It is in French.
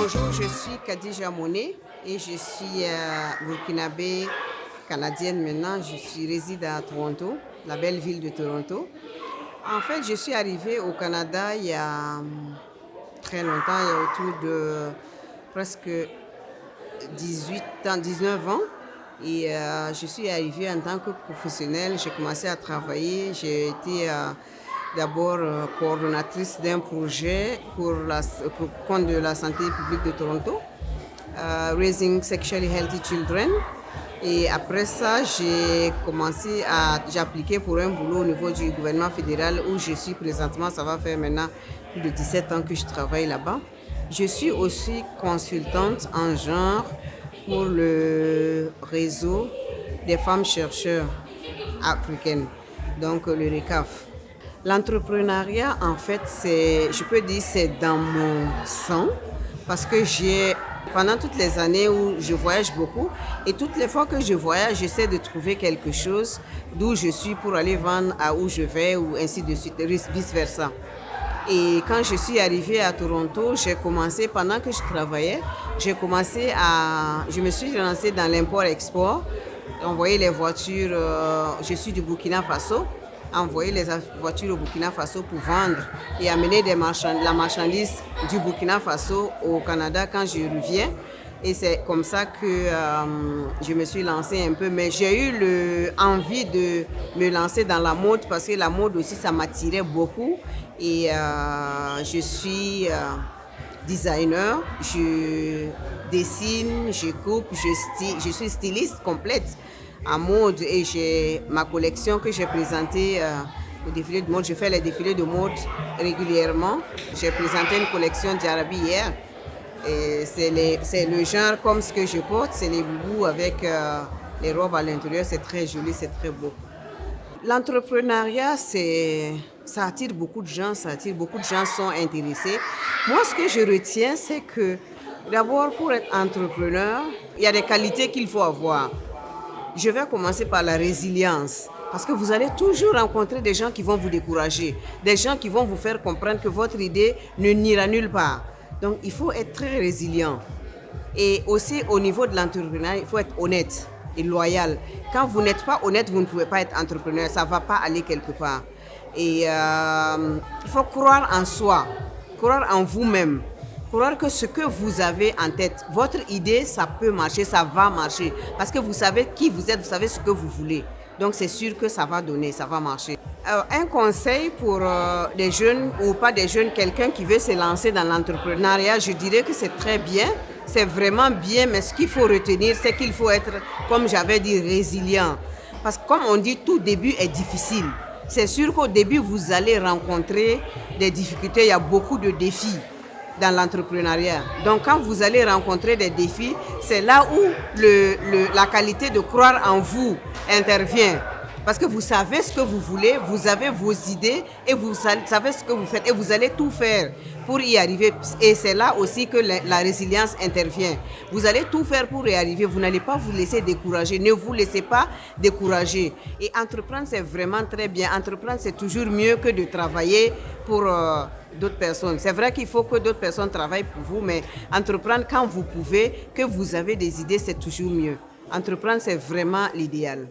Bonjour, je suis Khadija Monet et je suis burkinabé canadienne maintenant. Réside à Toronto, la belle ville de Toronto. En fait, je suis arrivée au Canada il y a très longtemps, il y a autour de presque 18 ans, 19 ans. Et je suis arrivée en tant que professionnelle. J'ai commencé à travailler. J'ai été d'abord coordonnatrice d'un projet pour le compte de la santé publique de Toronto, Raising Sexually Healthy Children. Et après ça, j'ai appliqué pour un boulot au niveau du gouvernement fédéral où je suis présentement. Ça va faire maintenant plus de 17 ans que je travaille là-bas. Je suis aussi consultante en genre pour le réseau des femmes chercheurs africaines, donc le RECAF. L'entrepreneuriat, en fait, je peux dire c'est dans mon sang parce que pendant toutes les années où je voyage beaucoup et toutes les fois que je voyage, j'essaie de trouver quelque chose d'où je suis pour aller vendre à où je vais ou ainsi de suite, vice-versa. Et quand je suis arrivée à Toronto, pendant que je travaillais, je me suis lancée dans l'import-export, envoyer les voitures, je suis du Burkina Faso, envoyer les voitures au Burkina Faso pour vendre et amener la marchandise du Burkina Faso au Canada quand je reviens. Et c'est comme ça que je me suis lancée un peu. Mais j'ai eu envie de me lancer dans la mode parce que la mode aussi, ça m'attirait beaucoup. Et je suis designer, je dessine, je coupe, je suis styliste complète en mode. Et j'ai ma collection que j'ai présentée au défilé de mode. Je fais les défilés de mode régulièrement. J'ai présenté une collection d'Arabie hier. Et c'est le genre comme ce que je porte, c'est les boubous avec les robes à l'intérieur, c'est très joli, c'est très beau. L'entrepreneuriat, ça attire beaucoup de gens, beaucoup de gens sont intéressés. Moi, ce que je retiens, c'est que d'abord, pour être entrepreneur, il y a des qualités qu'il faut avoir. Je vais commencer par la résilience. Parce que vous allez toujours rencontrer des gens qui vont vous décourager, des gens qui vont vous faire comprendre que votre idée ne n'ira nulle part. Donc, il faut être très résilient. Et aussi, au niveau de l'entrepreneuriat, il faut être honnête et loyal. Quand vous n'êtes pas honnête, vous ne pouvez pas être entrepreneur. Ça ne va pas aller quelque part. Et il faut croire en soi, croire en vous-même. Croire que ce que vous avez en tête, votre idée, ça peut marcher, ça va marcher. Parce que vous savez qui vous êtes, vous savez ce que vous voulez. Donc, c'est sûr que ça va donner, ça va marcher. Un conseil pour des jeunes ou pas des jeunes, quelqu'un qui veut se lancer dans l'entrepreneuriat, je dirais que c'est très bien, c'est vraiment bien, mais ce qu'il faut retenir, c'est qu'il faut être, comme j'avais dit, résilient. Parce que comme on dit, tout début est difficile. C'est sûr qu'au début, vous allez rencontrer des difficultés, il y a beaucoup de défis dans l'entrepreneuriat. Donc, quand vous allez rencontrer des défis, c'est là où la qualité de croire en vous intervient. Parce que vous savez ce que vous voulez, vous avez vos idées et vous savez ce que vous faites et vous allez tout faire pour y arriver. Et c'est là aussi que la résilience intervient. Vous allez tout faire pour y arriver. Vous n'allez pas vous laisser décourager. Ne vous laissez pas décourager. Et entreprendre, c'est vraiment très bien. Entreprendre, c'est toujours mieux que de travailler pour d'autres personnes. C'est vrai qu'il faut que d'autres personnes travaillent pour vous, mais entreprendre quand vous pouvez, que vous avez des idées, c'est toujours mieux. Entreprendre, c'est vraiment l'idéal.